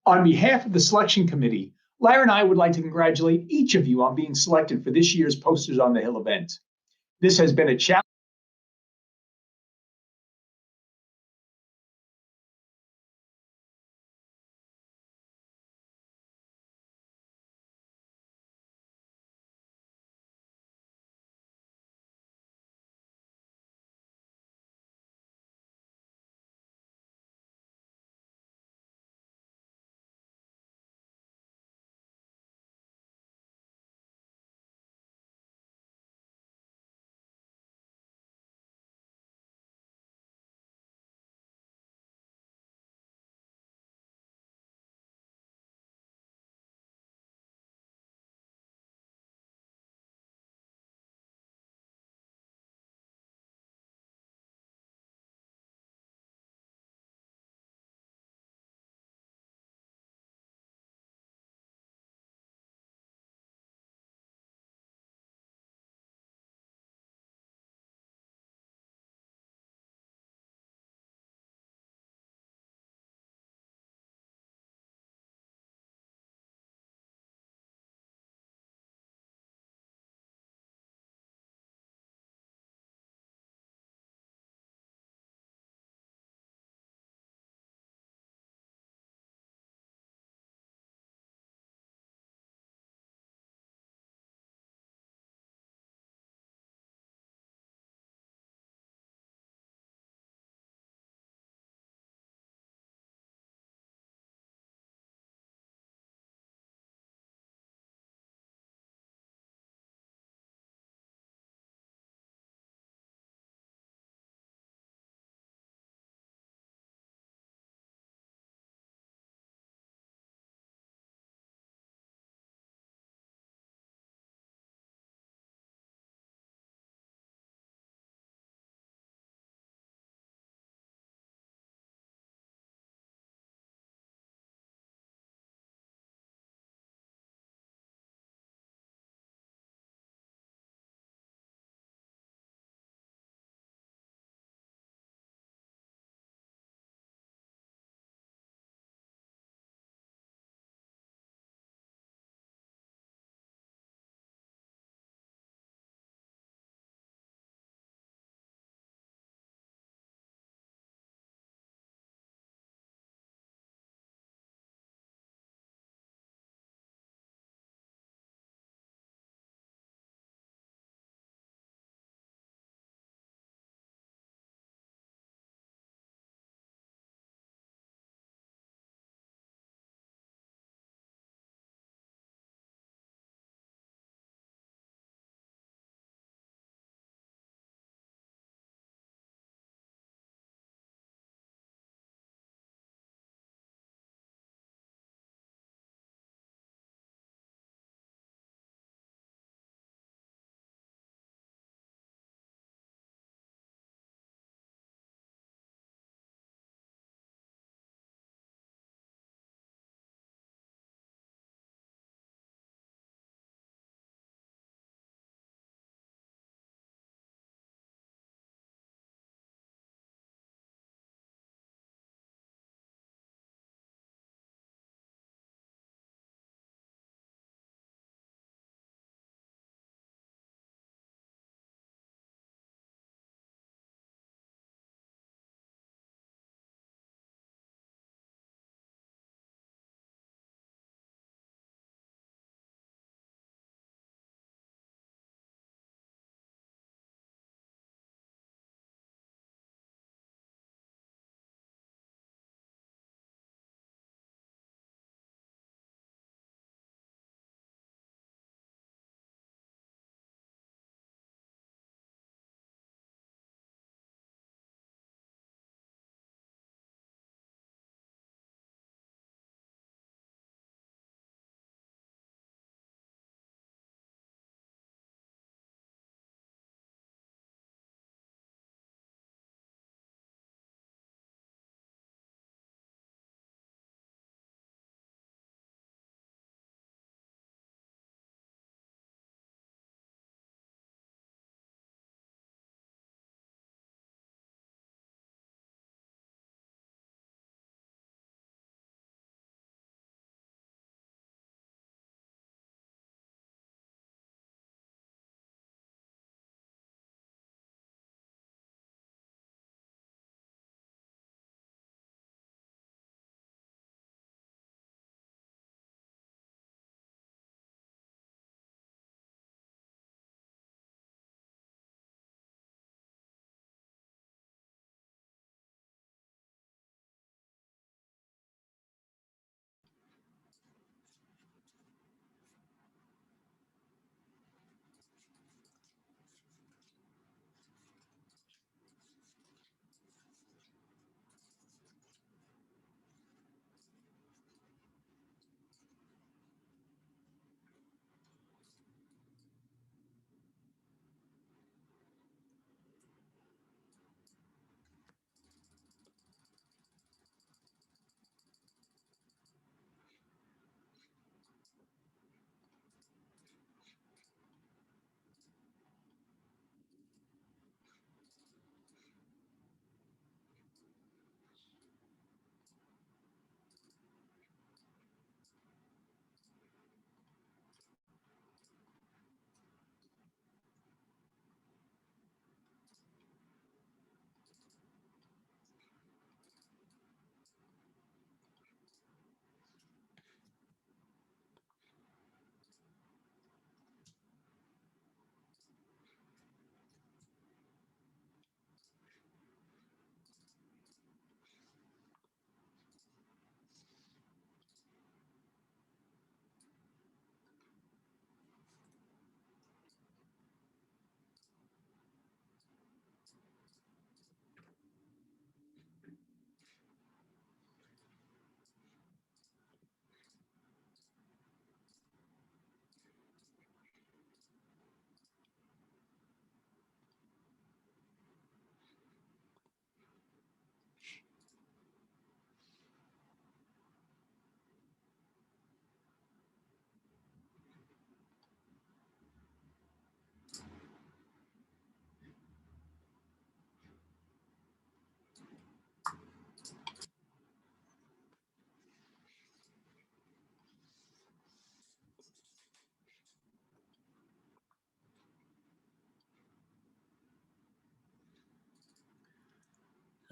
On behalf of the selection committee, Larry and I would like to congratulate each of you on being selected for this year's Posters on the Hill event. This has been a challenge.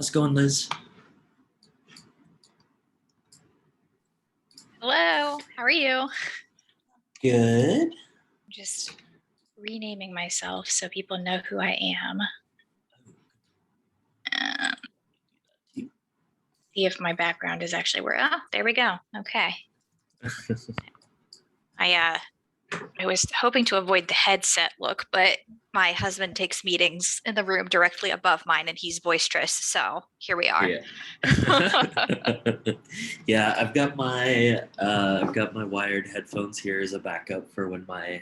How's it going, Liz? Hello, how are you? Good. Just renaming myself so people know who I am. See if my background is actually where, oh, there we go. Okay. I was hoping to avoid the headset look, but my husband takes meetings in the room directly above mine and he's boisterous. So here we are. Yeah. Yeah, I've got my wired headphones here as a backup for when my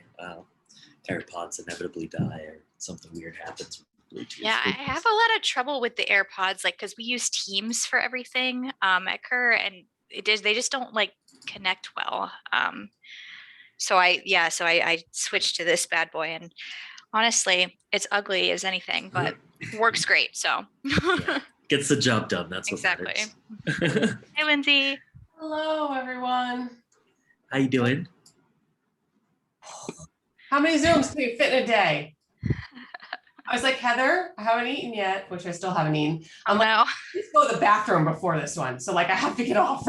AirPods inevitably die or something weird happens with Bluetooth. Yeah, I have a lot of trouble with the AirPods, like because we use Teams for everything at Kerr, and they just don't like connect well. So I switched to this bad boy, and honestly, it's ugly as anything, but works great. So Yeah. Gets the job done. That's exactly. What matters. Hey, Lindsay. Hello, everyone. How you doing? How many Zooms can you fit in a day? I was like, Heather, I haven't eaten yet, which I still haven't eaten. I'm like, No. let's go to the bathroom before this one. So like, I have to get off.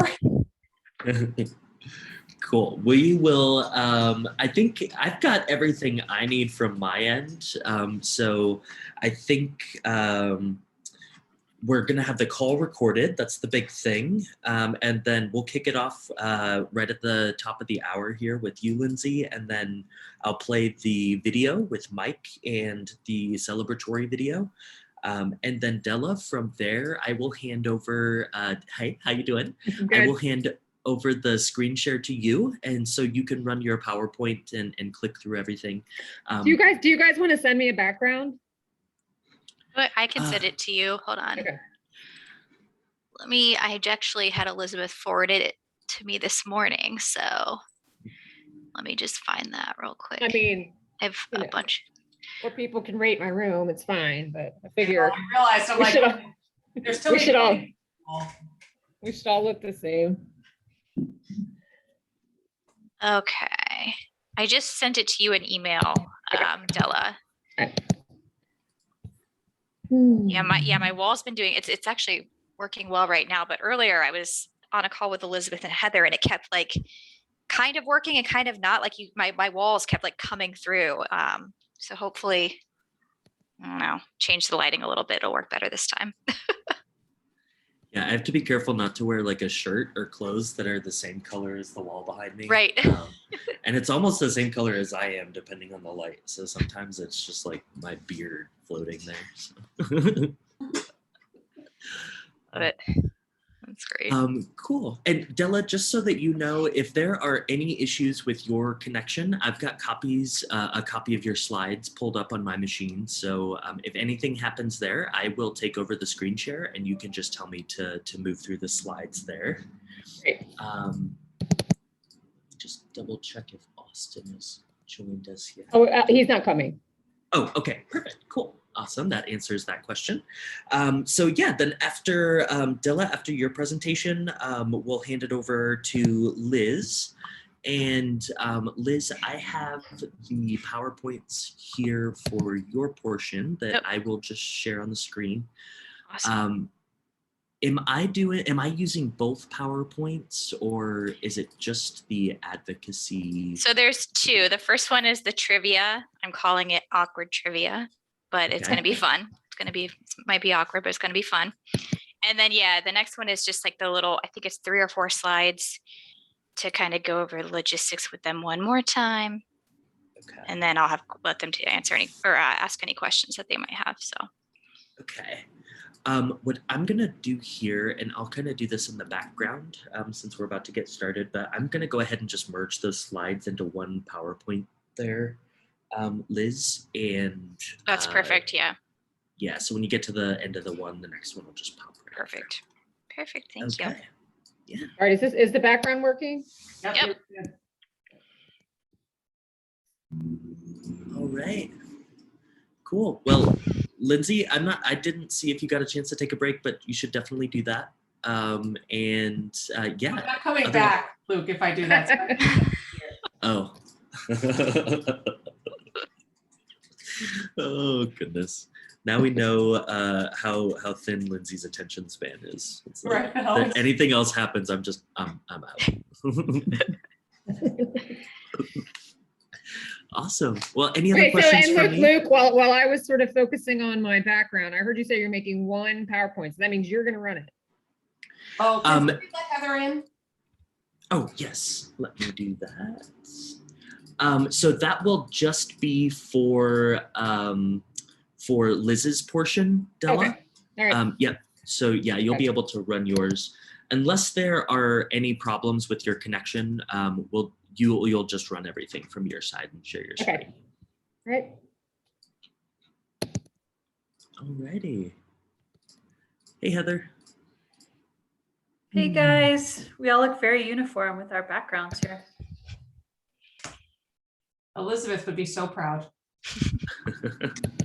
Cool. We will, I think I've got everything I need from my end. So I think we're going to have the call recorded. That's the big thing. And then we'll kick it off right at the top of the hour here with you, Lindsay. And then I'll play the video with Mike and the celebratory video. And then Della, from there, I will hand over, hi, how you doing? Good. I will hand over the screen share to you, and so you can run your PowerPoint and click through everything. Do you guys want to send me a background? But I can send it to you. Hold on. Okay. I actually had Elizabeth forwarded it to me this morning, so let me just find that real quick. I mean, I have a bunch. or people can rate my room, it's fine, but I figure I realized I'm like, there's still we should all look the same. Okay. I just sent it to you in email, Della. Yeah, my wall's been doing it's actually working well right now, but earlier I was on a call with Elizabeth and Heather and it kept like kind of working and kind of not, like my walls kept like coming through. So hopefully, I don't know, change the lighting a little bit, it'll work better this time. Yeah, I have to be careful not to wear like a shirt or clothes that are the same color as the wall behind me. Right. And it's almost the same color as I am, depending on the light. So sometimes it's just like my beard floating there. So. But that's great. Cool. And Della, just so that you know, if there are any issues with your connection, I've got a copy of your slides pulled up on my machine. So if anything happens there, I will take over the screen share and you can just tell me to move through the slides there. Great. Just double check if Austin is joined us yet. Oh, he's not coming. Oh, okay, perfect, cool. Awesome, that answers that question. So yeah, then after Della, after your presentation, we'll hand it over to Liz. And Liz, I have the PowerPoints here for your portion that I will just share on the screen. Awesome. Am I using both PowerPoints or is it just the advocacy? So there's two. The first one is the trivia. I'm calling it awkward trivia, but it's going to be fun. Might be awkward, but it's going to be fun. And then, yeah, the next one is just like the little, I think it's 3 or 4 slides to kind of go over logistics with them one more time. Okay. And then I'll let them to answer any or ask any questions that they might have. So. Okay. What I'm gonna do here, and I'll kind of do this in the background since we're about to get started, but I'm gonna go ahead and just merge those slides into one PowerPoint there, Liz, and that's perfect. Yeah. Yeah. So when you get to the end of the one, the next one will just pop right Perfect. Perfect. Thank you. Yeah. All right, is the background working? Yep. All right. Cool. Well, Lindsay, I didn't see if you got a chance to take a break, but you should definitely do that. Yeah. I'm not coming back, Luke, if I do that. Oh. Oh, goodness. Now we know how thin Lindsay's attention span is. It's like, Right. if anything else happens, I'm out. Awesome. Well, any other Okay, so, questions and for look, me? Luke, while I was sort of focusing on my background, I heard you say you're making one PowerPoint. So that means you're going to run it. Oh, can we let Heather in? Oh, yes. Let me do that. So that will just be for Liz's portion, Della. Okay. All right. Yep. So yeah, you'll be Gotcha. able to run yours. Unless there are any problems with your connection, you'll just run everything from your side and share your screen. Okay. All right. Alrighty. Hey, Heather. Hey guys, we all look very uniform with our backgrounds here. Elizabeth would be so proud.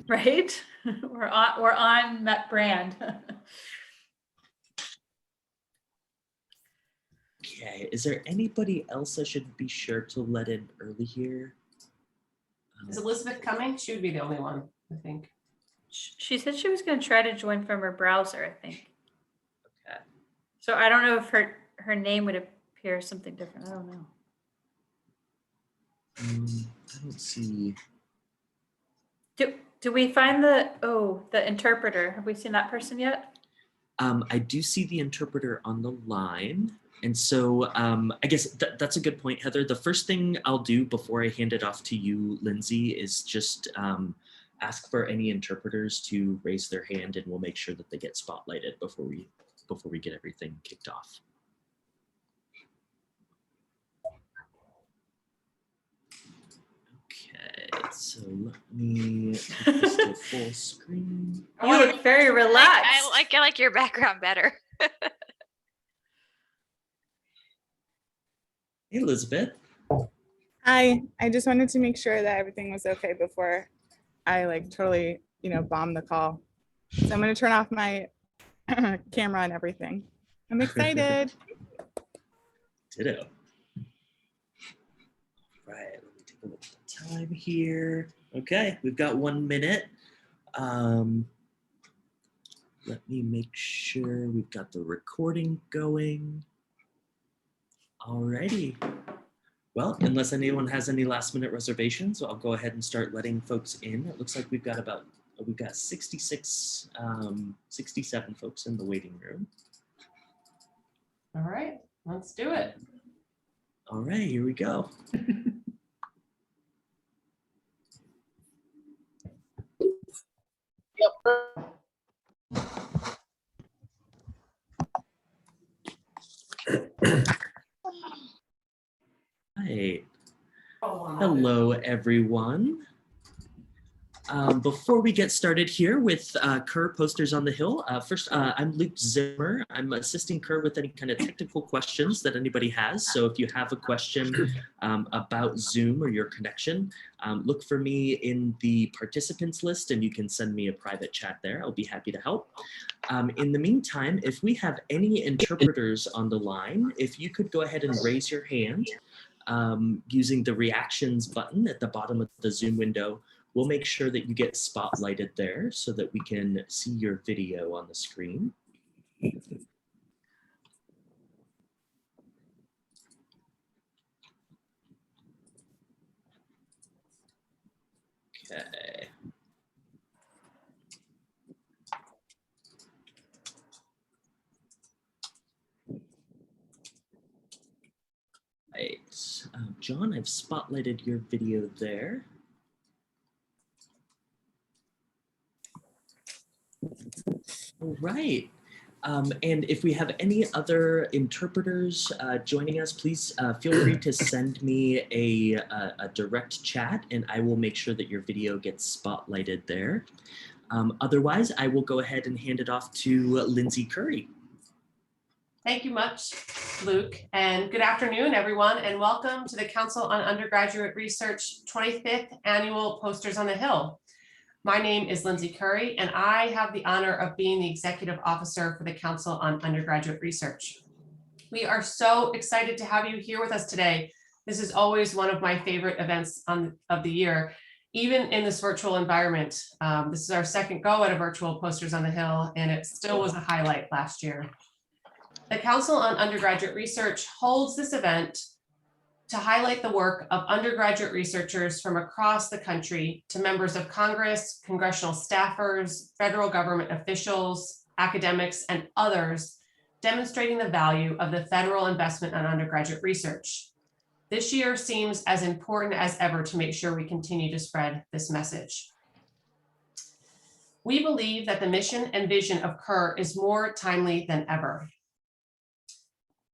Right? We're on that brand. Okay, is there anybody else I should be sure to let in early here? Is Elizabeth coming? She would be the only one, I think. She said she was going to try to join from her browser, I think. Okay. So I don't know if her name would appear something different. I don't know. I don't see. Do we find the interpreter? Have we seen that person yet? I do see the interpreter on the line. And so I guess that's a good point, Heather. The first thing I'll do before I hand it off to you, Lindsay, is just ask for any interpreters to raise their hand, and we'll make sure that they get spotlighted before we get everything kicked off. Okay, so let me take this to full screen. You look very relaxed. I like your background better. Hey, Elizabeth. Hi, I just wanted to make sure that everything was okay before I totally, bombed the call. So I'm going to turn off my camera and everything. I'm excited. Ditto. Right, let me take a look at the time here. Okay, we've got 1 minute. Let me make sure we've got the recording going. Alrighty. Well, unless anyone has any last minute reservations, I'll go ahead and start letting folks in. It looks like we've got 66, 67 folks in the waiting room. All right, let's do it. All right, here we go. Hi. Hello, everyone. Before we get started here with Kerr Posters on the Hill, first, I'm Luke Zimmer. I'm assisting Kerr with any kind of technical questions that anybody has. So if you have a question about Zoom or your connection, look for me in the participants list and you can send me a private chat there. I'll be happy to help. In the meantime, if we have any interpreters on the line, if you could go ahead and raise your hand using the reactions button at the bottom of the Zoom window, we'll make sure that you get spotlighted there so that we can see your video on the screen. Okay. Right. John, I've spotlighted your video there. All right. And if we have any other interpreters joining us, please feel free to send me a direct chat and I will make sure that your video gets spotlighted there. Otherwise, I will go ahead and hand it off to Lindsay Curry. Thank you much, Luke, and good afternoon, everyone, and welcome to the Council on Undergraduate Research 25th Annual Posters on the Hill. My name is Lindsay Curry, and I have the honor of being the Executive Officer for the Council on Undergraduate Research. We are so excited to have you here with us today. This is always one of my favorite events of the year. even in this virtual environment. This is our second go at a virtual Posters on the Hill, and it still was a highlight last year. The Council on Undergraduate Research holds this event to highlight the work of undergraduate researchers from across the country to members of Congress, congressional staffers, federal government officials, academics, and others, demonstrating the value of the federal investment in undergraduate research. This year seems as important as ever to make sure we continue to spread this message. We believe that the mission and vision of Kerr is more timely than ever.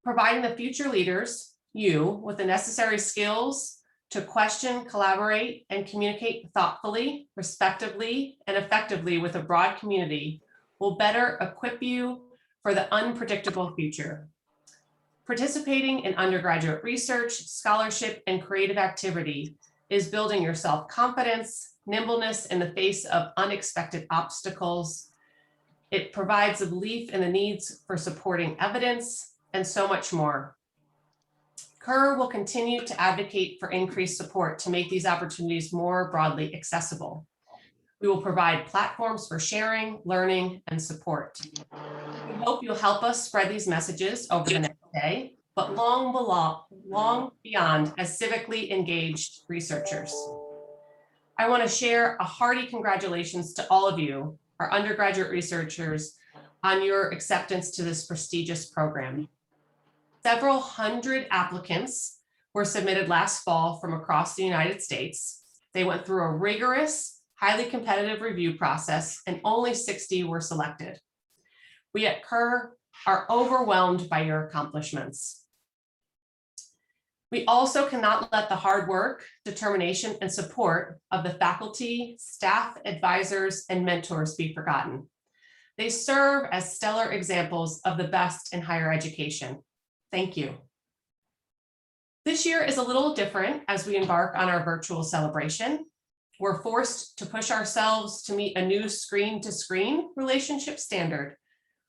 Providing the future leaders, you, with the necessary skills to question, collaborate, and communicate thoughtfully, respectively, and effectively with a broad community will better equip you for the unpredictable future. Participating in undergraduate research, scholarship, and creative activity is building your self-confidence, nimbleness in the face of unexpected obstacles. It provides a belief in the needs for supporting evidence, and so much more. Kerr will continue to advocate for increased support to make these opportunities more broadly accessible. We will provide platforms for sharing, learning, and support. We hope you'll help us spread these messages over the next day, but long beyond as civically engaged researchers. I want to share a hearty congratulations to all of you, our undergraduate researchers, on your acceptance to this prestigious program. Several hundred applicants were submitted last fall from across the United States. They went through a rigorous, highly competitive review process, and only 60 were selected. We at Kerr are overwhelmed by your accomplishments. We also cannot let the hard work, determination, and support of the faculty, staff, advisors, and mentors be forgotten. They serve as stellar examples of the best in higher education. Thank you. This year is a little different as we embark on our virtual celebration. We're forced to push ourselves to meet a new screen-to-screen relationship standard.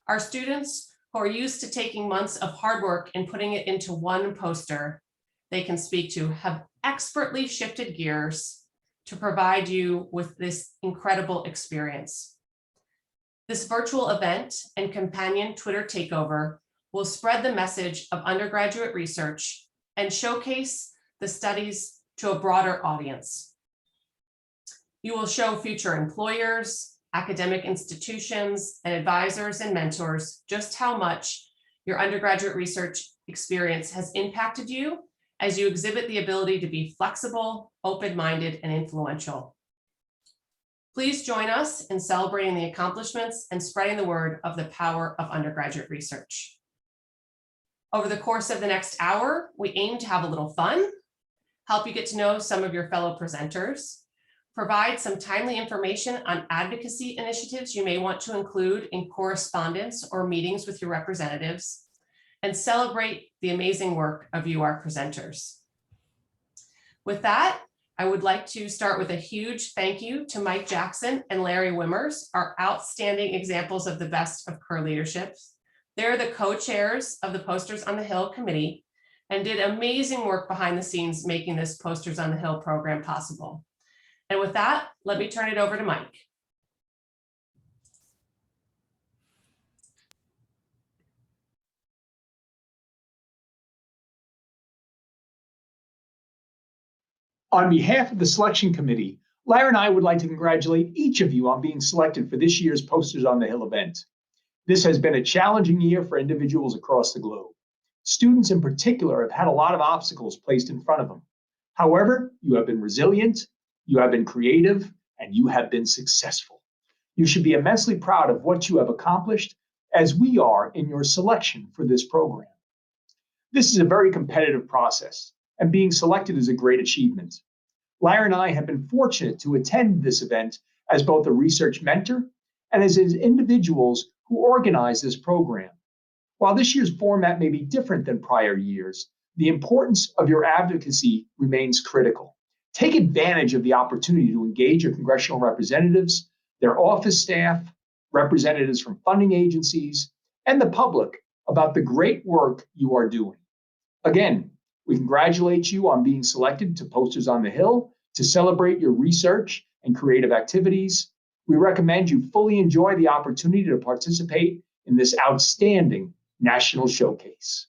Our students who are used to taking months of hard work and putting it into one poster they can speak to have expertly shifted gears to provide you with this incredible experience. This virtual event and companion Twitter takeover will spread the message of undergraduate research and showcase the studies to a broader audience. You will show future employers, academic institutions, and advisors and mentors just how much your undergraduate research experience has impacted you as you exhibit the ability to be flexible, open-minded, and influential. Please join us in celebrating the accomplishments and spreading the word of the power of undergraduate research. Over the course of the next hour, we aim to have a little fun, help you get to know some of your fellow presenters, provide some timely information on advocacy initiatives you may want to include in correspondence or meetings with your representatives, and celebrate the amazing work of you, our presenters. With that, I would like to start with a huge thank you to Mike Jackson and Larry Wimmers, our outstanding examples of the best of Kerr leadership. They're the co-chairs of the Posters on the Hill committee and did amazing work behind the scenes making this Posters on the Hill program possible. And with that, let me turn it over to Mike. On behalf of the selection committee, Larry and I would like to congratulate each of you on being selected for this year's Posters on the Hill event. This has been a challenging year for individuals across the globe. Students in particular have had a lot of obstacles placed in front of them. However, you have been resilient, you have been creative, and you have been successful. You should be immensely proud of what you have accomplished, as we are in your selection for this program. This is a very competitive process, and being selected is a great achievement. Larry and I have been fortunate to attend this event as both a research mentor and as individuals who organize this program. While this year's format may be different than prior years, the importance of your advocacy remains critical. Take advantage of the opportunity to engage your congressional representatives, their office staff, representatives from funding agencies, and the public about the great work you are doing. Again, we congratulate you on being selected to Posters on the Hill to celebrate your research and creative activities. We recommend you fully enjoy the opportunity to participate in this outstanding national showcase.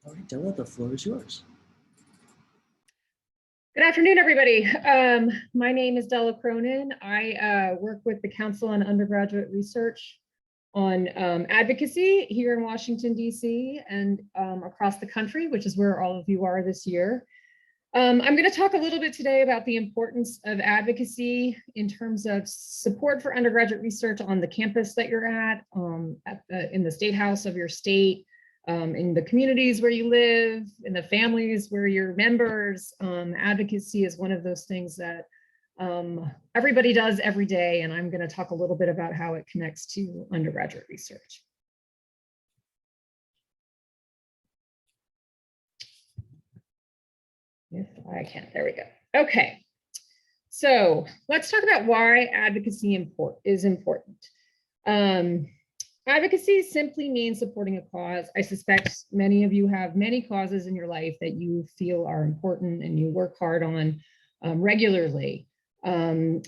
All right, Della, the floor is yours. Good afternoon, everybody. My name is Della Cronin. I work with the Council on Undergraduate Research on advocacy here in Washington, D.C. and across the country, which is where all of you are this year. I'm going to talk a little bit today about the importance of advocacy in terms of support for undergraduate research on the campus that you're at in the State House of your state, in the communities where you live, in the families where you're members. Advocacy is one of those things that everybody does every day, and I'm going to talk a little bit about how it connects to undergraduate research. If I can, there we go. Okay, so let's talk about why advocacy is important. Advocacy simply means supporting a cause. I suspect many of you have many causes in your life that you feel are important and you work hard on regularly. And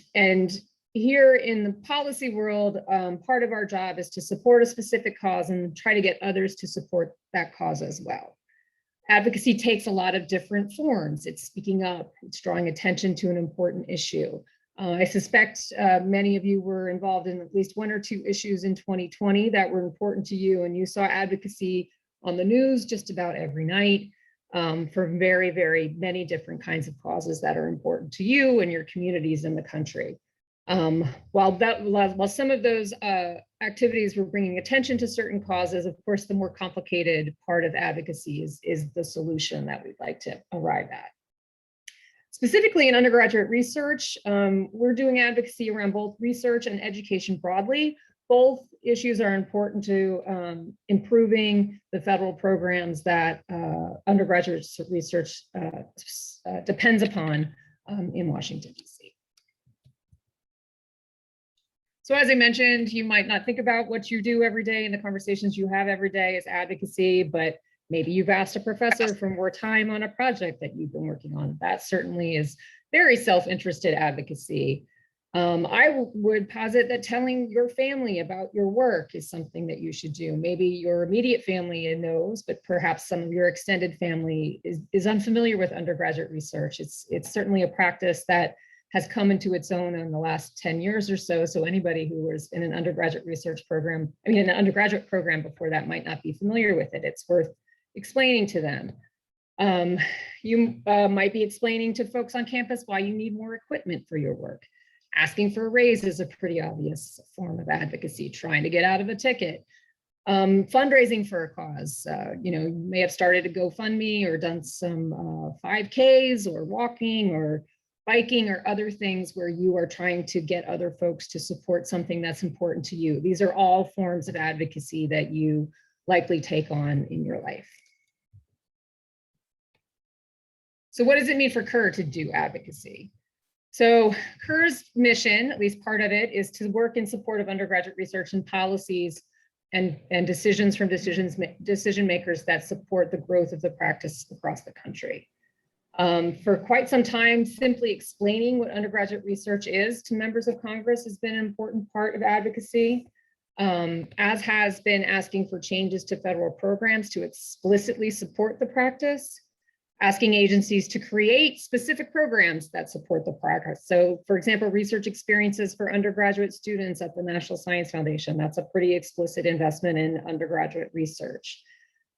here in the policy world, part of our job is to support a specific cause and try to get others to support that cause as well. Advocacy takes a lot of different forms. It's speaking up, it's drawing attention to an important issue. I suspect many of you were involved in at least one or two issues in 2020 that were important to you, and you saw advocacy on the news just about every night for very, very many different kinds of causes that are important to you and your communities in the country. While some of those activities were bringing attention to certain causes, of course, the more complicated part of advocacy is the solution that we'd like to arrive at. Specifically in undergraduate research, we're doing advocacy around both research and education broadly. Both issues are important to improving the federal programs that undergraduate research depends upon in Washington, D.C. So as I mentioned, you might not think about what you do every day and the conversations you have every day as advocacy, but maybe you've asked a professor for more time on a project that you've been working on. That certainly is very self-interested advocacy. I would posit that telling your family about your work is something that you should do. Maybe your immediate family knows, but perhaps some of your extended family is unfamiliar with undergraduate research. It's certainly a practice that has come into its own in the last 10 years or so. So anybody who was in an undergraduate research program, an undergraduate program before that might not be familiar with it. It's worth explaining to them. You might be explaining to folks on campus why you need more equipment for your work. Asking for a raise is a pretty obvious form of advocacy, trying to get out of a ticket. Fundraising for a cause, you may have started a GoFundMe or done some 5Ks or walking or biking or other things where you are trying to get other folks to support something that's important to you. These are all forms of advocacy that you likely take on in your life. So what does it mean for Kerr to do advocacy? So Kerr's mission, at least part of it, is to work in support of undergraduate research and policies and decisions from decision makers that support the growth of the practice across the country. For quite some time, simply explaining what undergraduate research is to members of Congress has been an important part of advocacy, as has been asking for changes to federal programs to explicitly support the practice, asking agencies to create specific programs that support the practice. So for example, research experiences for undergraduate students at the National Science Foundation, that's a pretty explicit investment in undergraduate research.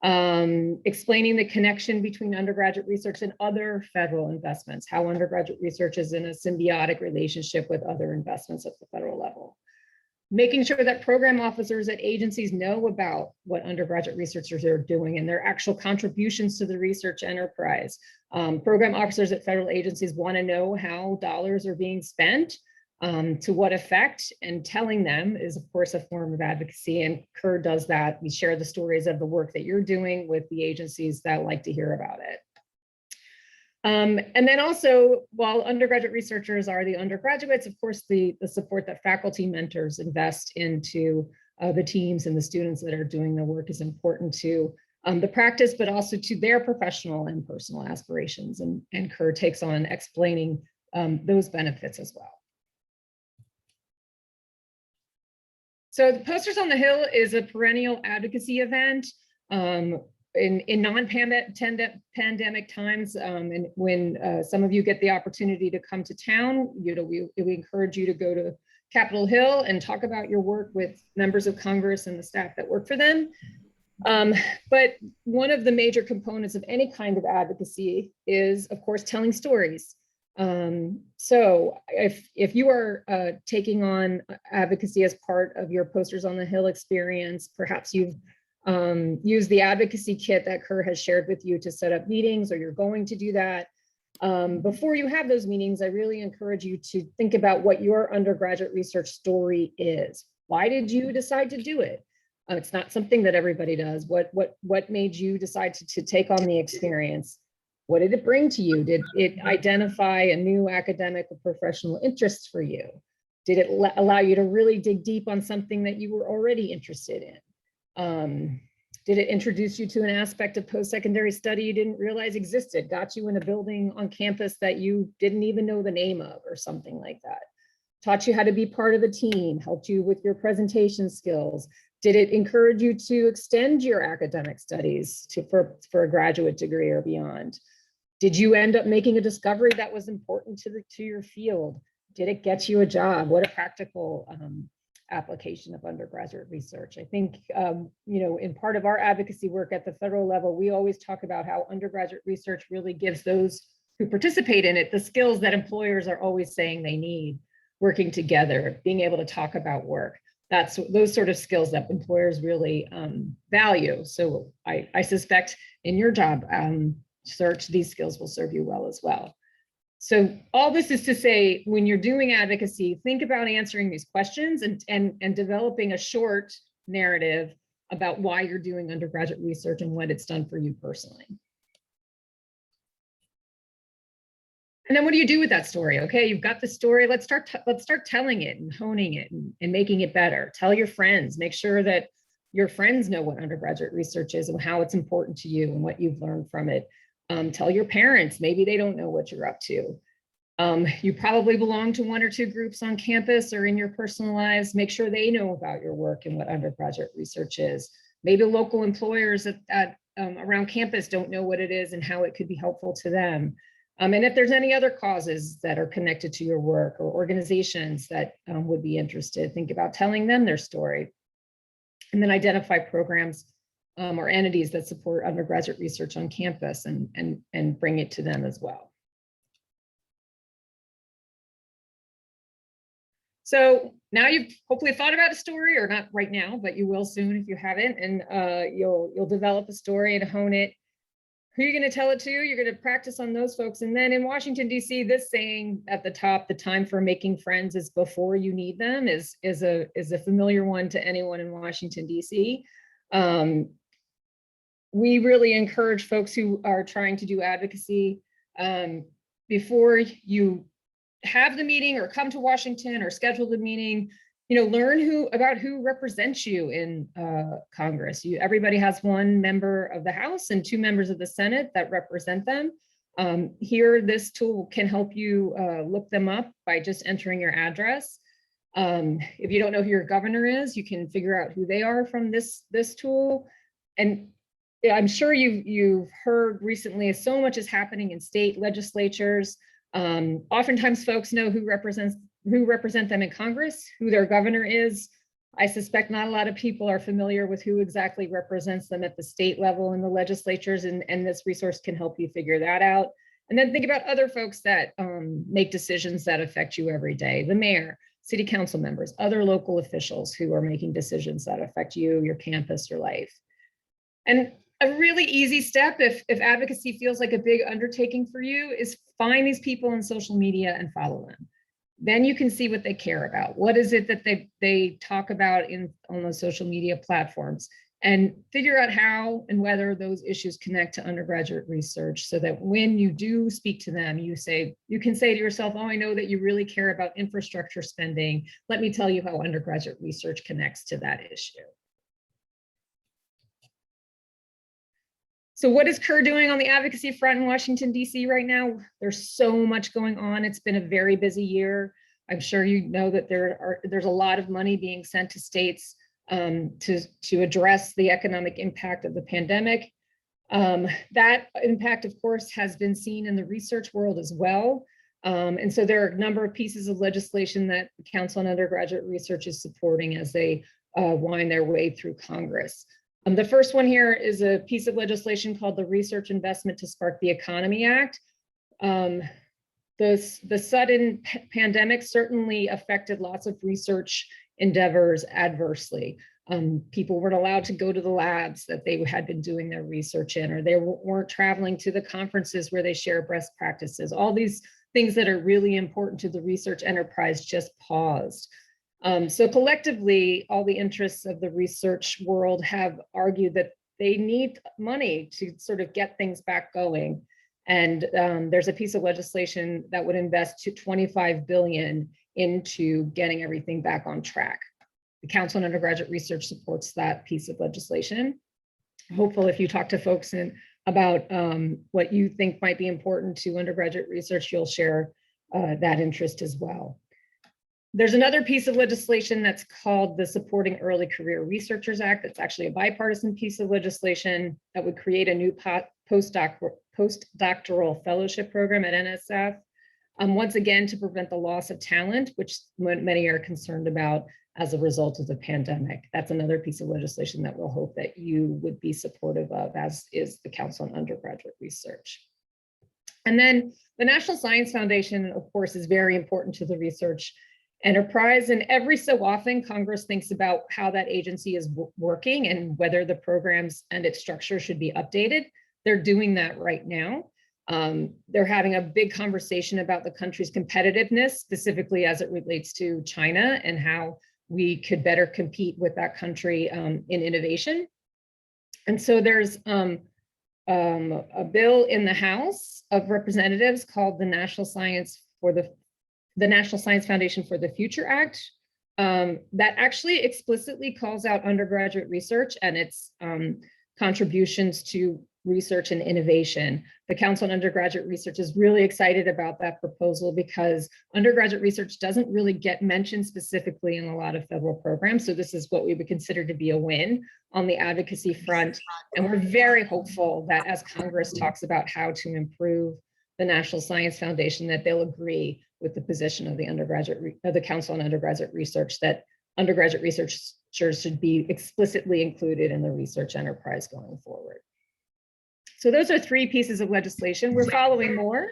Explaining the connection between undergraduate research and other federal investments, how undergraduate research is in a symbiotic relationship with other investments at the federal level. Making sure that program officers at agencies know about what undergraduate researchers are doing and their actual contributions to the research enterprise. Program officers at federal agencies want to know how dollars are being spent, to what effect, and telling them is of course a form of advocacy, and Kerr does that. We share the stories of the work that you're doing with the agencies that like to hear about it. And then also, while undergraduate researchers are the undergraduates, of course, the support that faculty mentors invest into the teams and the students that are doing the work is important to the practice, but also to their professional and personal aspirations. And Kerr takes on explaining those benefits as well. So the Posters on the Hill is a perennial advocacy event. in non-pandemic times, and when some of you get the opportunity to come to town, we encourage you to go to Capitol Hill and talk about your work with members of Congress and the staff that work for them. But one of the major components of any kind of advocacy is, of course, telling stories. So if you are taking on advocacy as part of your Posters on the Hill experience, perhaps you've used the advocacy kit that Kerr has shared with you to set up meetings, or you're going to do that. Before you have those meetings, I really encourage you to think about what your undergraduate research story is. Why did you decide to do it? It's not something that everybody does. What made you decide to take on the experience? What did it bring to you? Did it identify a new academic or professional interest for you? Did it allow you to really dig deep on something that you were already interested in? Did it introduce you to an aspect of post-secondary study you didn't realize existed, got you in a building on campus that you didn't even know the name of, or something like that? Taught you how to be part of a team, helped you with your presentation skills? Did it encourage you to extend your academic studies for a graduate degree or beyond? Did you end up making a discovery that was important to your field? Did it get you a job? What a practical application of undergraduate research. I think, in part of our advocacy work at the federal level, we always talk about how undergraduate research really gives those who participate in it the skills that employers are always saying they need: working together, being able to talk about work. That's those sort of skills that employers really value. So I suspect in your job search, these skills will serve you well as well. So all this is to say, when you're doing advocacy, think about answering these questions and developing a short narrative about why you're doing undergraduate research and what it's done for you personally. And then what do you do with that story? Okay, you've got the story. Let's start telling it and honing it and making it better. Tell your friends. Make sure that your friends know what undergraduate research is and how it's important to you and what you've learned from it. Tell your parents. Maybe they don't know what you're up to. You probably belong to one or two groups on campus or in your personal lives. Make sure they know about your work and what undergraduate research is. Maybe local employers around campus don't know what it is and how it could be helpful to them. And if there's any other causes that are connected to your work or organizations that would be interested, think about telling them their story. And then identify programs or entities that support undergraduate research on campus and bring it to them as well. So now you've hopefully thought about a story, or not right now, but you will soon if you haven't, and you'll develop a story and hone it. Who you're going to tell it to, you're going to practice on those folks. And then in Washington, D.C., this saying at the top, the time for making friends is before you need them, is a familiar one to anyone in Washington, D.C. We really encourage folks who are trying to do advocacy, before you have the meeting or come to Washington or schedule the meeting, learn about who represents you in Congress. Everybody has one member of the House and two members of the Senate that represent them. Here, this tool can help you look them up by just entering your address. If you don't know who your governor is, you can figure out who they are from this tool. And I'm sure you've heard recently, so much is happening in state legislatures. Oftentimes folks know who represent them in Congress, who their governor is. I suspect not a lot of people are familiar with who exactly represents them at the state level in the legislatures, and this resource can help you figure that out. And then think about other folks that make decisions that affect you every day: the mayor, city council members, other local officials who are making decisions that affect you, your campus, your life. And a really easy step, if advocacy feels like a big undertaking for you, is find these people on social media and follow them. Then you can see what they care about. What is it that they talk about on those social media platforms, and figure out how and whether those issues connect to undergraduate research, so that when you do speak to them, you can say to yourself, oh, I know that you really care about infrastructure spending. Let me tell you how undergraduate research connects to that issue. So what is Kerr doing on the advocacy front in Washington, D.C. right now? There's so much going on. It's been a very busy year. I'm sure you know that there's a lot of money being sent to states to address the economic impact of the pandemic. That impact, of course, has been seen in the research world as well. And so there are a number of pieces of legislation that the Council on Undergraduate Research is supporting as they wind their way through Congress. The first one here is a piece of legislation called the Research Investment to Spark the Economy Act. The sudden pandemic certainly affected lots of research endeavors adversely. People weren't allowed to go to the labs that they had been doing their research in, or they weren't traveling to the conferences where they share best practices. All these things that are really important to the research enterprise just paused. So collectively, all the interests of the research world have argued that they need money to sort of get things back going. And there's a piece of legislation that would invest $25 billion into getting everything back on track. The Council on Undergraduate Research supports that piece of legislation. Hopefully, if you talk to folks about what you think might be important to undergraduate research, you'll share that interest as well. There's another piece of legislation that's called the Supporting Early Career Researchers Act. That's actually a bipartisan piece of legislation that would create a new postdoctoral fellowship program at NSF. Once again, to prevent the loss of talent, which many are concerned about as a result of the pandemic. That's another piece of legislation that we'll hope that you would be supportive of, as is the Council on Undergraduate Research. And then the National Science Foundation, of course, is very important to the research enterprise. And every so often, Congress thinks about how that agency is working and whether the programs and its structure should be updated. They're doing that right now. They're having a big conversation about the country's competitiveness, specifically as it relates to China and how we could better compete with that country in innovation. And so there's a bill in the House of Representatives called the National Science Foundation for the Future Act that actually explicitly calls out undergraduate research and its contributions to research and innovation. The Council on Undergraduate Research is really excited about that proposal because undergraduate research doesn't really get mentioned specifically in a lot of federal programs. So this is what we would consider to be a win on the advocacy front. And we're very hopeful that as Congress talks about how to improve the National Science Foundation, that they'll agree with the position of the Council on Undergraduate Research that undergraduate researchers should be explicitly included in the research enterprise going forward. So those are 3 pieces of legislation. We're following more,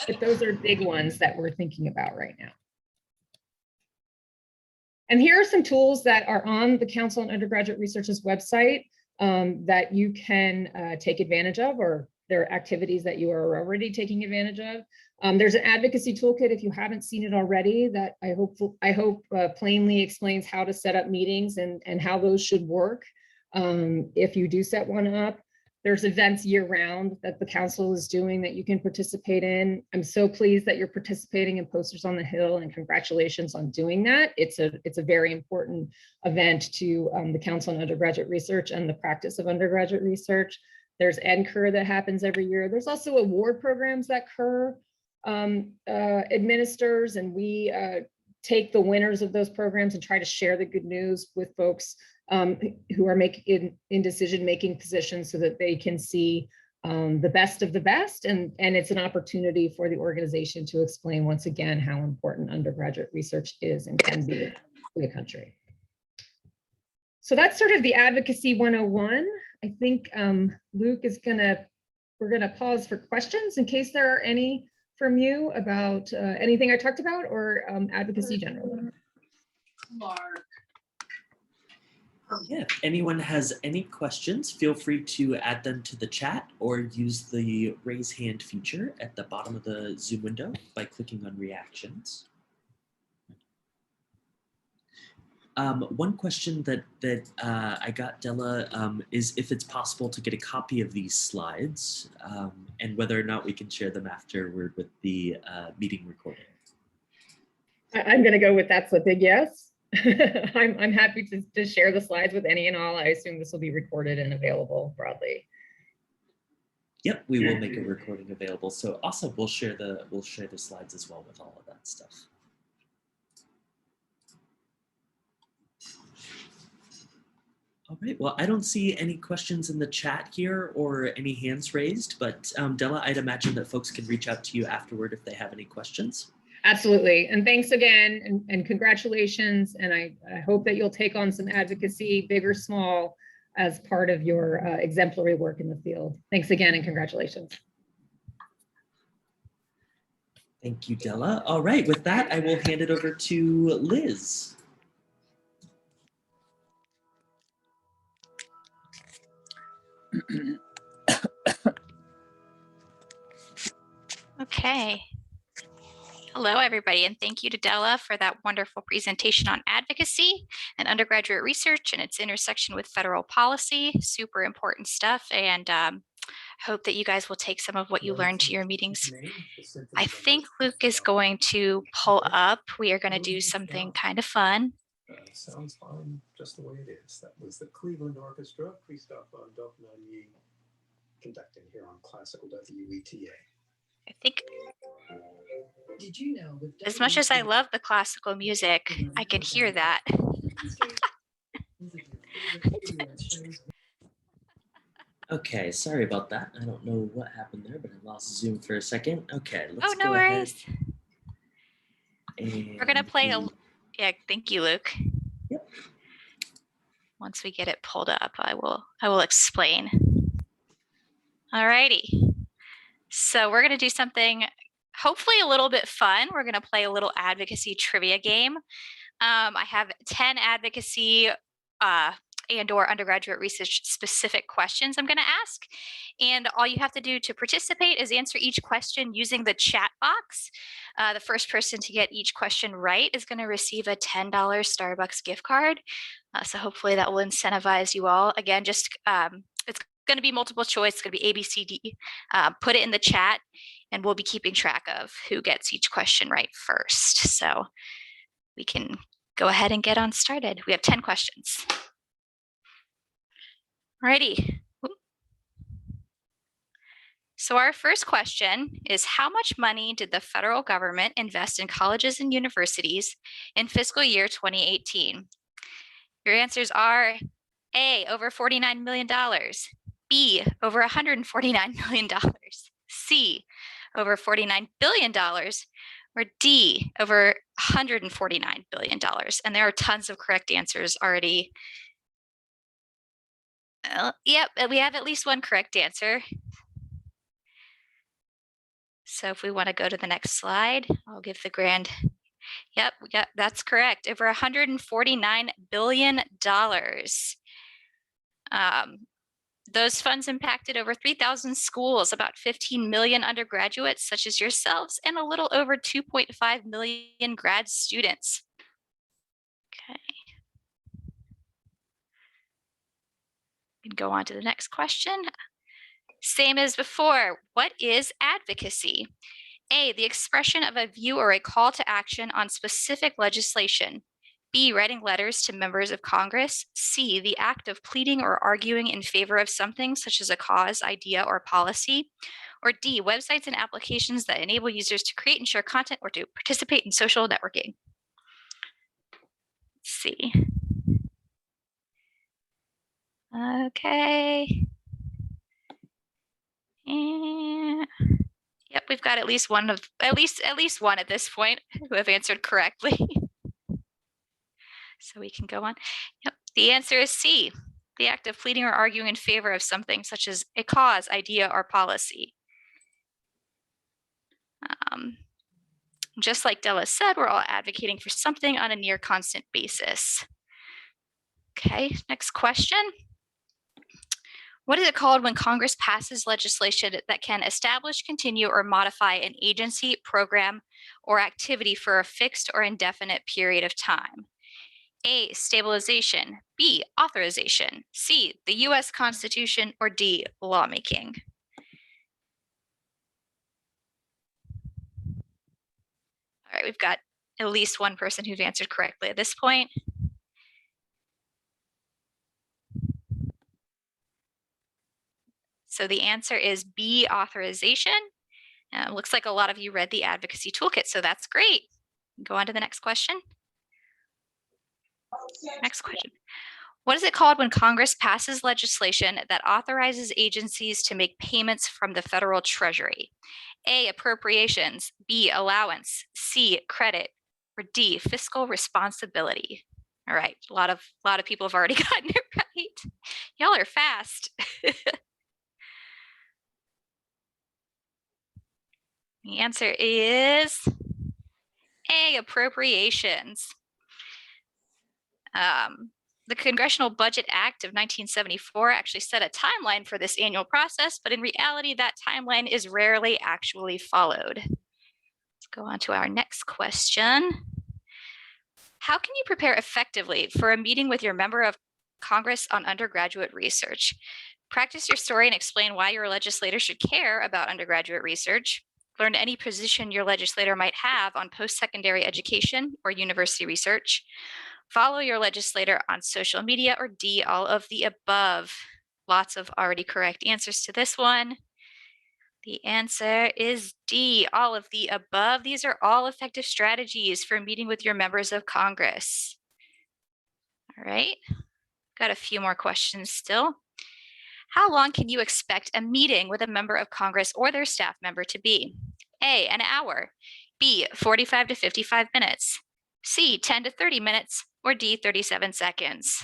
but those are big ones that we're thinking about right now. And here are some tools that are on the Council on Undergraduate Research's website that you can take advantage of, or there are activities that you are already taking advantage of. There's an advocacy toolkit, if you haven't seen it already, that I hope plainly explains how to set up meetings and how those should work if you do set one up. There's events year-round that the council is doing that you can participate in. I'm so pleased that you're participating in Posters on the Hill, and congratulations on doing that. It's a very important event to the Council on Undergraduate Research and the practice of undergraduate research. There's Kerr that happens every year. There's also award programs that Kerr administers, and we take the winners of those programs and try to share the good news with folks who are in decision-making positions so that they can see the best of the best. And it's an opportunity for the organization to explain once again how important undergraduate research is and can be to the country. So that's sort of the Advocacy 101. I think Luke we're gonna pause for questions in case there are any from you about anything I talked about or advocacy generally. Mark. Yeah, if anyone has any questions, feel free to add them to the chat or use the raise hand feature at the bottom of the Zoom window by clicking on reactions. One question that I got, Della, is if it's possible to get a copy of these slides and whether or not we can share them afterward with the meeting recording. I'm going to go with that's a big yes. I'm happy to share the slides with any and all. I assume this will be recorded and available broadly. Yep, we will make a recording available. So awesome. We'll share the slides as well with all of that stuff. All right, well, I don't see any questions in the chat here or any hands raised, but Della, I'd imagine that folks can reach out to you afterward if they have any questions. Absolutely. And thanks again, and congratulations. And I hope that you'll take on some advocacy, big or small, as part of your exemplary work in the field. Thanks again, and congratulations. Thank you, Della. All right, with that, I will hand it over to Liz. Okay. Hello, everybody, and thank you to Della for that wonderful presentation on advocacy and undergraduate research and its intersection with federal policy. Super important stuff, and hope that you guys will take some of what you learned to your meetings. I think Luke is going to pull up. We are going to do something kind of fun. Sounds fine, just the way it is. That was the Cleveland Orchestra, Christoph Dopnani, conducting here on Classical WETA. I think, Did you know as much as I love the classical music, I can hear that. Okay, sorry about that. I don't know what happened there, but I lost Zoom for a second. Okay, let's Oh, no go ahead. worries. We're going to play a, yeah, thank you, Luke. Yep. Once we get it pulled up, I will explain. All righty. So we're going to do something hopefully a little bit fun. We're going to play a little advocacy trivia game. I have 10 advocacy and/or undergraduate research specific questions I'm going to ask. And all you have to do to participate is answer each question using the chat box. The first person to get each question right is going to receive a $10 Starbucks gift card. So hopefully that will incentivize you all. Again, just it's going to be multiple choice. It's going to be A, B, C, D. Put it in the chat, and we'll be keeping track of who gets each question right first. So we can go ahead and get on started. We have 10 questions. Alrighty. So our first question is, how much money did the federal government invest in colleges and universities in fiscal year 2018? Your answers are A, over $49 million, B, over $149 million, C, over $49 billion, or D, over $149 billion. And there are tons of correct answers already. Yep, we have at least one correct answer. So if we want to go to the next slide, I'll give the grand. Yep, that's correct. Over $149 billion. Those funds impacted over 3,000 schools, about 15 million undergraduates such as yourselves, and a little over 2.5 million grad students. Okay. We can go on to the next question. Same as before, what is advocacy? A, the expression of a view or a call to action on specific legislation. B, writing letters to members of Congress. C, the act of pleading or arguing in favor of something such as a cause, idea, or policy. Or D, websites and applications that enable users to create and share content or to participate in social networking. Let's see. Okay. And yep, we've got at least one at this point who have answered correctly. So we can go on. Yep, the answer is C, the act of pleading or arguing in favor of something such as a cause, idea, or policy. Just like Della said, we're all advocating for something on a near constant basis. Okay, next question. What is it called when Congress passes legislation that can establish, continue, or modify an agency, program, or activity for a fixed or indefinite period of time? A, stabilization, B, authorization, C, the US Constitution, or D, lawmaking? All right, we've got at least one person who's answered correctly at this point. So the answer is B, authorization. Looks like a lot of you read the Advocacy Toolkit, so that's great. Go on to the next question. Next question. What is it called when Congress passes legislation that authorizes agencies to make payments from the federal treasury? A, appropriations, B, allowance, C, credit, or D, fiscal responsibility? All right, a lot of people have already gotten it right. Y'all are fast. The answer is A, appropriations. The Congressional Budget Act of 1974 actually set a timeline for this annual process, but in reality, that timeline is rarely actually followed. Let's go on to our next question. How can you prepare effectively for a meeting with your member of Congress on undergraduate research? Practice your story and explain why your legislator should care about undergraduate research. Learn any position your legislator might have on post-secondary education or university research. Follow your legislator on social media, or D, all of the above. Lots of already correct answers to this one. The answer is D, all of the above. These are all effective strategies for meeting with your members of Congress. All right, got a few more questions still. How long can you expect a meeting with a member of Congress or their staff member to be? A, an hour, B, 45 to 55 minutes, C, 10 to 30 minutes, or D, 37 seconds.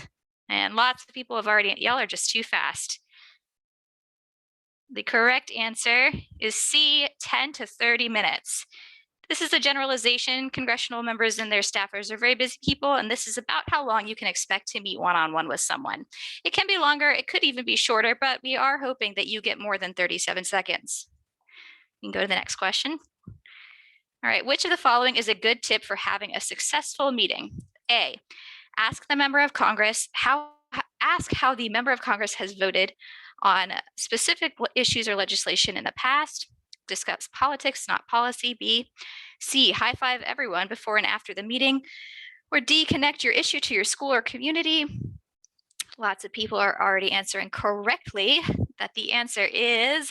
And lots of people have already, y'all are just too fast. The correct answer is C, 10 to 30 minutes. This is a generalization. Congressional members and their staffers are very busy people, and this is about how long you can expect to meet one-on-one with someone. It can be longer, it could even be shorter, but we are hoping that you get more than 37 seconds. You can go to the next question. All right, which of the following is a good tip for having a successful meeting? A, ask the member of Congress ask how the member of Congress has voted on specific issues or legislation in the past. Discuss politics, not policy. B, C, high five everyone before and after the meeting. Or D, connect your issue to your school or community. Lots of people are already answering correctly that the answer is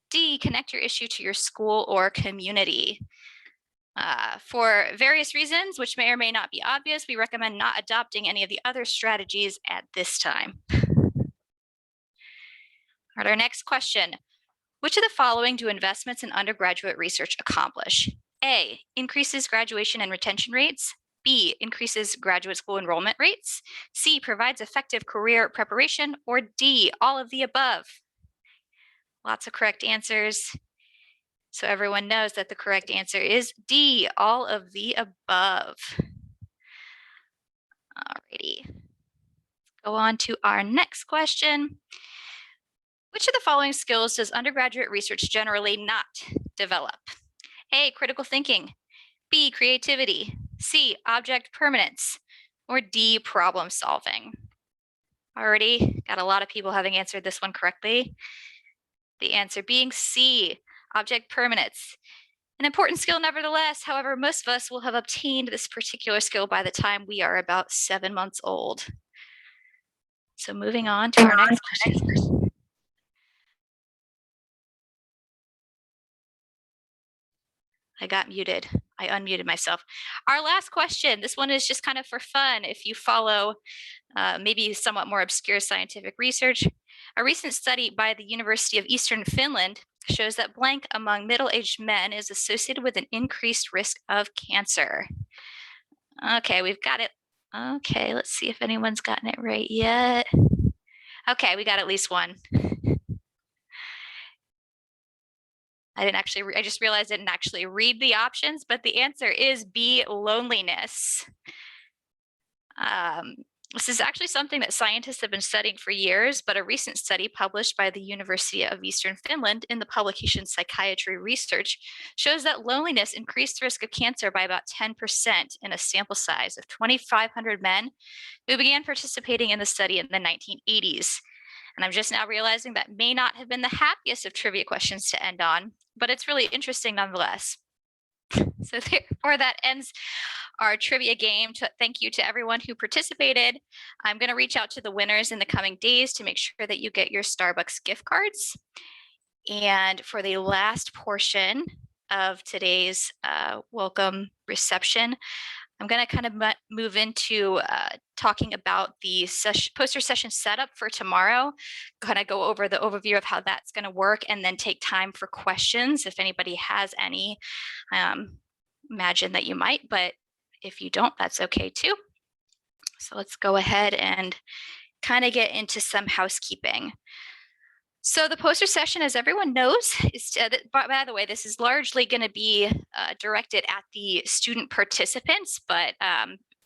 D, connect your issue to your school or community. For various reasons, which may or may not be obvious, we recommend not adopting any of the other strategies at this time. All right, our next question. Which of the following do investments in undergraduate research accomplish? A, increases graduation and retention rates. B, increases graduate school enrollment rates. C, provides effective career preparation. Or D, all of the above. Lots of correct answers. So everyone knows that the correct answer is D, all of the above. Alrighty. Go on to our next question. Which of the following skills does undergraduate research generally not develop? A, critical thinking. B, creativity. C, object permanence. Or D, problem solving. Already got a lot of people having answered this one correctly. The answer being C, object permanence. An important skill nevertheless, however, most of us will have obtained this particular skill by the time we are about 7 months old. So moving on to our next question. I got muted. I unmuted myself. Our last question, this one is just kind of for fun. If you follow maybe somewhat more obscure scientific research, a recent study by the University of Eastern Finland shows that blank among middle-aged men is associated with an increased risk of cancer. Okay, we've got it. Okay, let's see if anyone's gotten it right yet. Okay, we got at least one. I just realized I didn't actually read the options, but the answer is B, loneliness. This is actually something that scientists have been studying for years, but a recent study published by the University of Eastern Finland in the publication Psychiatry Research shows that loneliness increased the risk of cancer by about 10% in a sample size of 2,500 men who began participating in the study in the 1980s. And I'm just now realizing that may not have been the happiest of trivia questions to end on, but it's really interesting nonetheless. So therefore, that ends our trivia game. Thank you to everyone who participated. I'm going to reach out to the winners in the coming days to make sure that you get your Starbucks gift cards. And for the last portion of today's welcome reception, I'm going to kind of move into talking about the poster session setup for tomorrow, kind of go over the overview of how that's going to work, and then take time for questions if anybody has any. Imagine that you might, but if you don't, that's okay too. So let's go ahead and kind of get into some housekeeping. So the poster session, as everyone knows, is, by the way, this is largely going to be directed at the student participants, but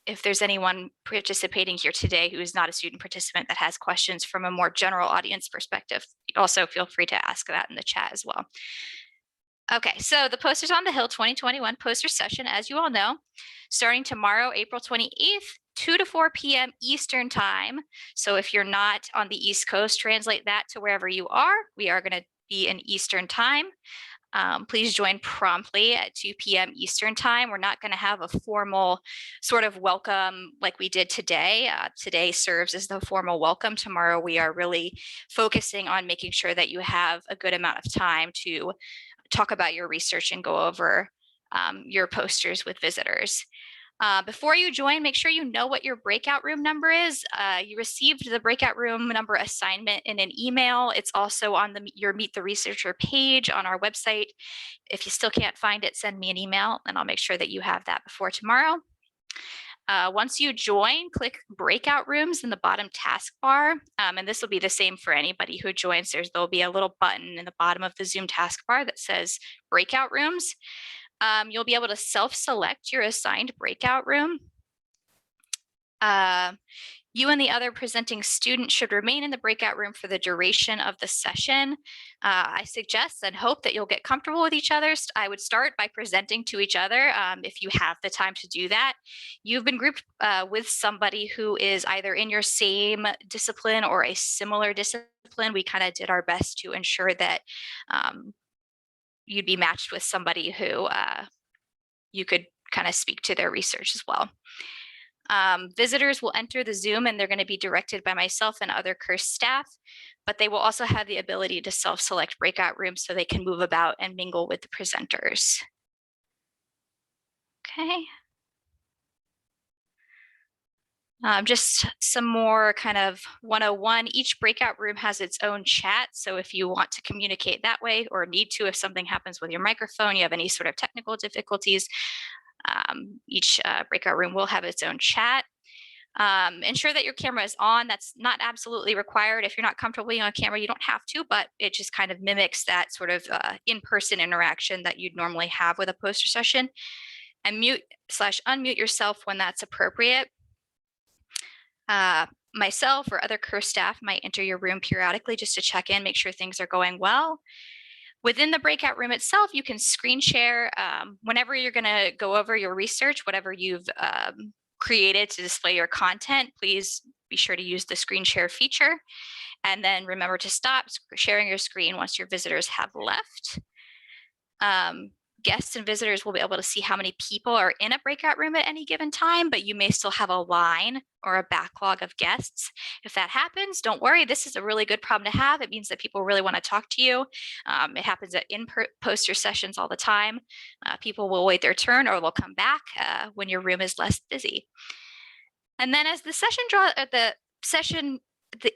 if there's anyone participating here today who is not a student participant that has questions from a more general audience perspective, also feel free to ask that in the chat as well. Okay, so the Posters on the Hill 2021 poster session, as you all know, starting tomorrow, April 28th, 2 to 4 p.m. Eastern time. So if you're not on the East Coast, translate that to wherever you are. We are going to be in Eastern time. Please join promptly at 2 p.m. Eastern time. We're not going to have a formal sort of welcome like we did today. Today serves as the formal welcome. Tomorrow we are really focusing on making sure that you have a good amount of time to talk about your research and go over your posters with visitors. Before you join, make sure you know what your breakout room number is. You received the breakout room number assignment in an email. It's also on your Meet the Researcher page on our website. If you still can't find it, send me an email and I'll make sure that you have that before tomorrow. Once you join, click Breakout Rooms in the bottom taskbar, and this will be the same for anybody who joins. There'll be a little button in the bottom of the Zoom taskbar that says Breakout Rooms. You'll be able to self-select your assigned breakout room. You and the other presenting student should remain in the breakout room for the duration of the session. I suggest and hope that you'll get comfortable with each other. I would start by presenting to each other if you have the time to do that. You've been grouped with somebody who is either in your same discipline or a similar discipline. We kind of did our best to ensure that you'd be matched with somebody who you could kind of speak to their research as well. Visitors will enter the Zoom and they're going to be directed by myself and other Kerr staff, but they will also have the ability to self-select breakout rooms so they can move about and mingle with the presenters. Okay. Just some more kind of 101. Each breakout room has its own chat. So if you want to communicate that way or need to, if something happens with your microphone, you have any sort of technical difficulties, each breakout room will have its own chat. Ensure that your camera is on. That's not absolutely required. If you're not comfortable being on camera, you don't have to, but it just kind of mimics that sort of in-person interaction that you'd normally have with a poster session. And mute/unmute yourself when that's appropriate. Myself or other Kerr staff might enter your room periodically just to check in, make sure things are going well. Within the breakout room itself, you can screen share whenever you're going to go over your research, whatever you've created to display your content. Please be sure to use the screen share feature. And then remember to stop sharing your screen once your visitors have left. Guests and visitors will be able to see how many people are in a breakout room at any given time, but you may still have a line or a backlog of guests. If that happens, don't worry. This is a really good problem to have. It means that people really want to talk to you. It happens at poster sessions all the time. People will wait their turn or they'll come back when your room is less busy. And then as the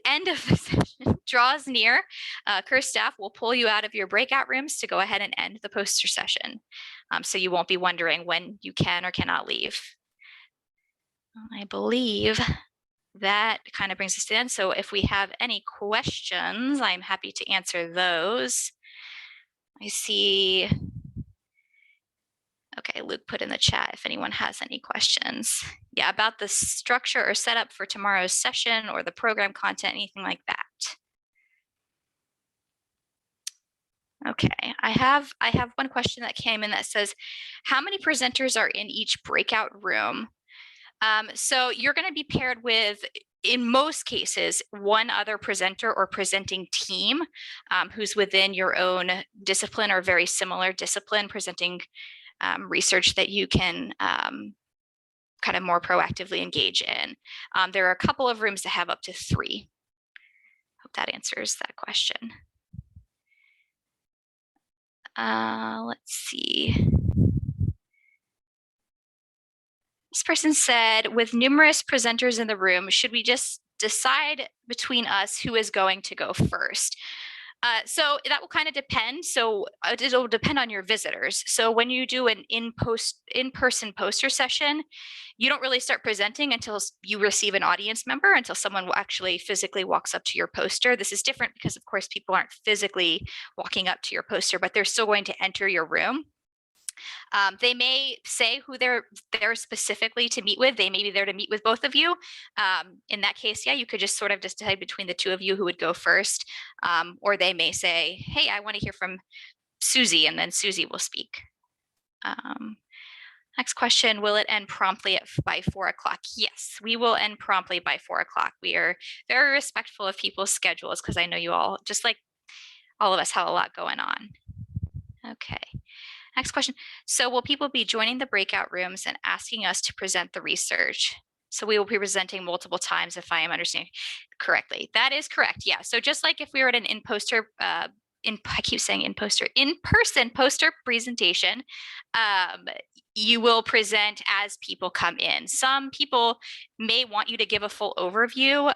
end of the session draws near, Kerr staff will pull you out of your breakout rooms to go ahead and end the poster session. So you won't be wondering when you can or cannot leave. I believe that kind of brings us to the end. So if we have any questions, I'm happy to answer those. I see. Okay, Luke put in the chat if anyone has any questions. Yeah, about the structure or setup for tomorrow's session or the program content, anything like that. Okay, I have one question that came in that says, how many presenters are in each breakout room? So you're going to be paired with, in most cases, one other presenter or presenting team who's within your own discipline or very similar discipline, presenting research that you can kind of more proactively engage in. There are a couple of rooms that have up to 3. Hope that answers that question. Let's see. next person said, with numerous presenters in the room, should we just decide between us who is going to go first? So that will kind of depend. So it'll depend on your visitors. So when you do an in-person poster session, you don't really start presenting until you receive an audience member, until someone actually physically walks up to your poster. This is different because, of course, people aren't physically walking up to your poster, but they're still going to enter your room. They may say who they're there specifically to meet with. They may be there to meet with both of you. In that case, yeah, you could just sort of decide between the two of you who would go first. Or they may say, hey, I want to hear from Susie, and then Susie will speak. Next question, will it end promptly by 4 o'clock? Yes, we will end promptly by 4 o'clock. We are very respectful of people's schedules because I know you all, just like all of us, have a lot going on. Okay. Next question. So will people be joining the breakout rooms and asking us to present the research? So we will be presenting multiple times if I am understanding correctly. That is correct. Yeah. So just like if we were at an in-person poster presentation, you will present as people come in. Some people may want you to give a full overview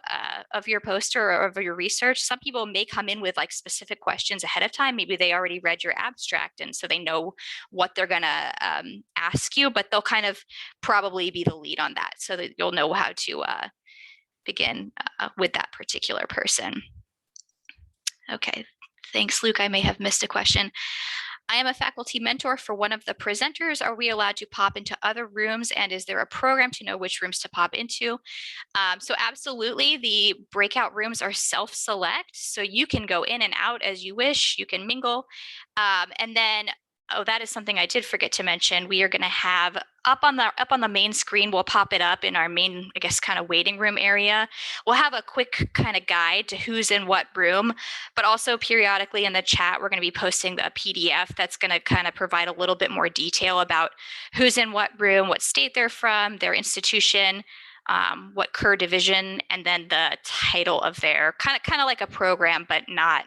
of your poster or of your research. Some people may come in with like specific questions ahead of time. Maybe they already read your abstract and so they know what they're gonna ask you, but they'll kind of probably be the lead on that so that you'll know how to begin with that particular person. Okay, thanks, Luke. I may have missed a question. I am a faculty mentor for one of the presenters. Are we allowed to pop into other rooms? And is there a program to know which rooms to pop into? So absolutely, the breakout rooms are self-select. So you can go in and out as you wish. You can mingle. And then, oh, that is something I did forget to mention. We are going to have up on the main screen, we'll pop it up in our main, I guess, kind of waiting room area. We'll have a quick kind of guide to who's in what room, but also periodically in the chat, we're going to be posting the PDF that's going to kind of provide a little bit more detail about who's in what room, what state they're from, their institution, what Kerr division, and then the title of their kind of like a program, but not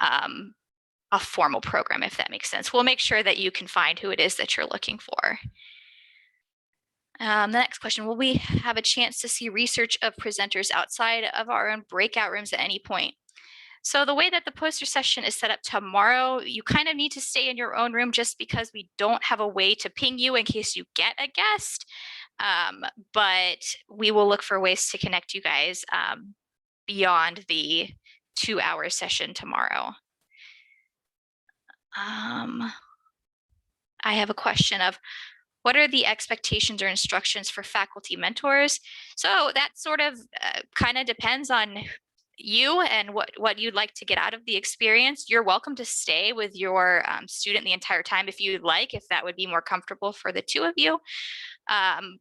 a formal program, if that makes sense. We'll make sure that you can find who it is that you're looking for. The next question, will we have a chance to see research of presenters outside of our own breakout rooms at any point? So the way that the poster session is set up tomorrow, you kind of need to stay in your own room just because we don't have a way to ping you in case you get a guest. But we will look for ways to connect you guys beyond the 2-hour session tomorrow. I have a question of, what are the expectations or instructions for faculty mentors? So that sort of kind of depends on you and what you'd like to get out of the experience. You're welcome to stay with your student the entire time if you'd like, if that would be more comfortable for the two of you.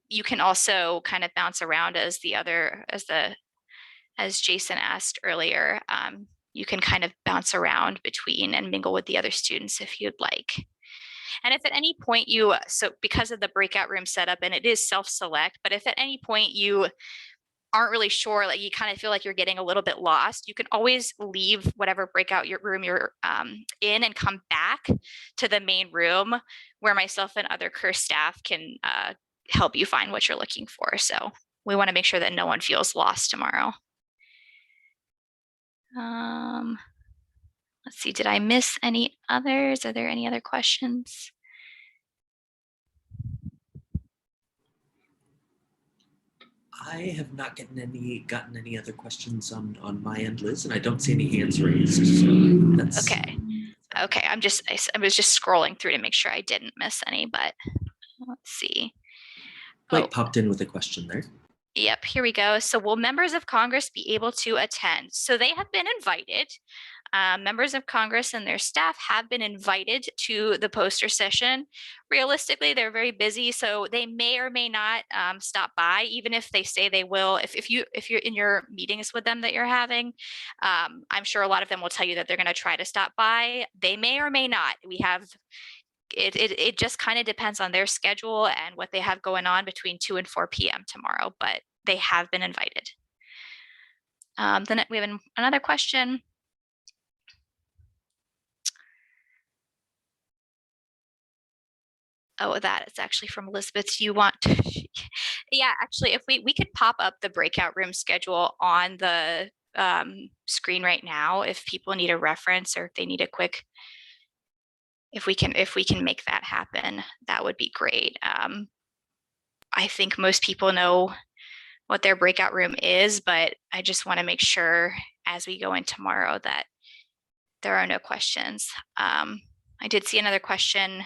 You can also kind of bounce around as Jason asked earlier. You can kind of bounce around between and mingle with the other students if you'd like. And if at any point so because of the breakout room setup, and it is self-select, but if at any point you aren't really sure, like you kind of feel like you're getting a little bit lost, you can always leave whatever breakout room you're in and come back to the main room where myself and other Kerr staff can help you find what you're looking for. So we want to make sure that no one feels lost tomorrow. Let's see, did I miss any others? Are there any other questions? I have not gotten any other questions on my end, Liz, and I don't see any hands raised. So that's okay. Okay, I was just scrolling through to make sure I didn't miss any, but let's see. Blake popped in with a question there. Yep, here we go. So will members of Congress be able to attend? So they have been invited. Members of Congress and their staff have been invited to the poster session. Realistically, they're very busy, so they may or may not stop by, even if they say they will. If you're in your meetings with them that you're having, I'm sure a lot of them will tell you that they're going to try to stop by. They may or may not. It just kind of depends on their schedule and what they have going on between 2 and 4 p.m. tomorrow, but they have been invited. Then we have another question. Oh, that is actually from Elizabeth. Yeah, actually, if we could pop up the breakout room schedule on the screen right now, if people need a reference or if they need a quick, if we can make that happen, that would be great. I think most people know what their breakout room is, but I just want to make sure as we go in tomorrow that there are no questions. I did see another question.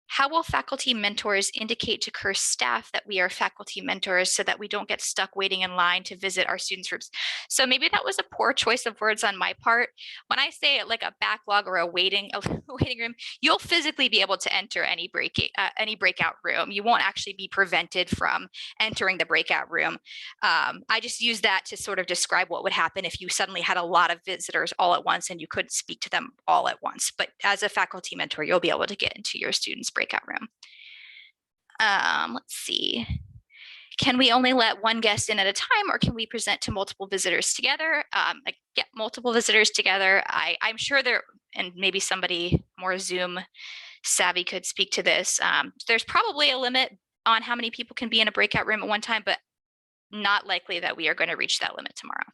How will faculty mentors indicate to Kerr staff that we are faculty mentors so that we don't get stuck waiting in line to visit our students' groups? So maybe that was a poor choice of words on my part. When I say like a backlog or a waiting room, you'll physically be able to enter any breakout room. You won't actually be prevented from entering the breakout room. I just use that to sort of describe what would happen if you suddenly had a lot of visitors all at once and you couldn't speak to them all at once. But as a faculty mentor, you'll be able to get into your students' breakout room. Let's see. Can we only let one guest in at a time, or can we present to multiple visitors together? Like get multiple visitors together. I'm sure there, and maybe somebody more Zoom savvy could speak to this. There's probably a limit on how many people can be in a breakout room at one time, but not likely that we are going to reach that limit tomorrow.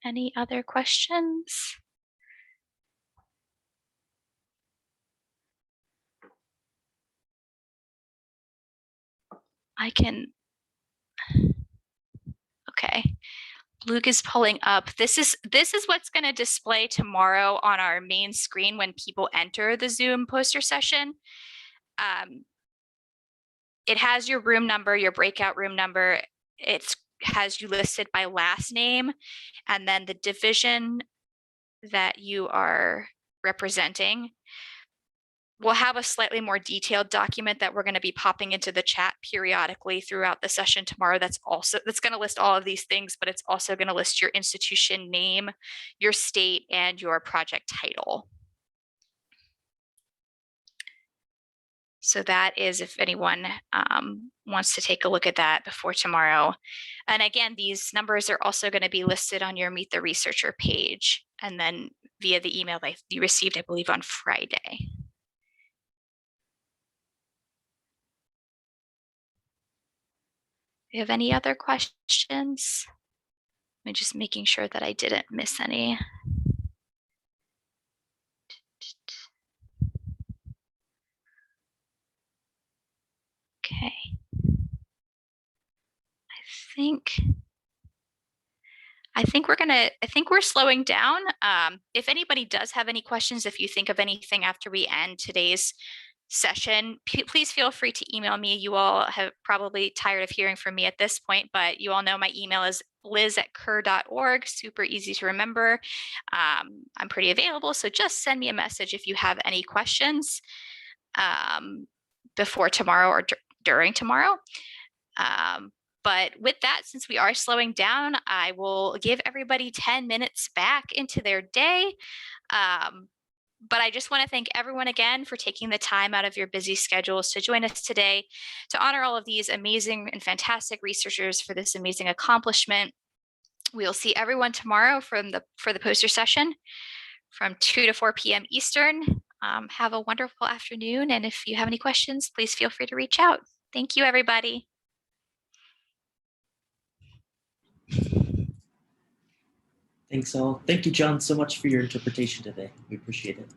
Any other questions? I can, okay. Luke is pulling up. This is what's going to display tomorrow on our main screen when people enter the Zoom poster session. It has your room number, your breakout room number. It has you listed by last name, and then the division that you are representing. We'll have a slightly more detailed document that we're going to be popping into the chat periodically throughout the session tomorrow. That's going to list all of these things, but it's also going to list your institution name, your state, and your project title. So that is if anyone wants to take a look at that before tomorrow. And again, these numbers are also going to be listed on your Meet the Researcher page, and then via the email that you received, I believe, on Friday. Do you have any other questions? I'm just making sure that I didn't miss any. Okay. I think we're slowing down. If anybody does have any questions, if you think of anything after we end today's session, please feel free to email me. You all have probably tired of hearing from me at this point, but you all know my email is liz@kerr.org, super easy to remember. I'm pretty available, so just send me a message if you have any questions before tomorrow or during tomorrow. But with that, since we are slowing down, I will give everybody 10 minutes back into their day. But I just want to thank everyone again for taking the time out of your busy schedules to join us today, to honor all of these amazing and fantastic researchers for this amazing accomplishment. We'll see everyone tomorrow for the poster session from 2 to 4 p.m. Eastern. Have a wonderful afternoon. And if you have any questions, please feel free to reach out. Thank you, everybody. Thanks all. Thank you, John, so much for your interpretation today. We appreciate it.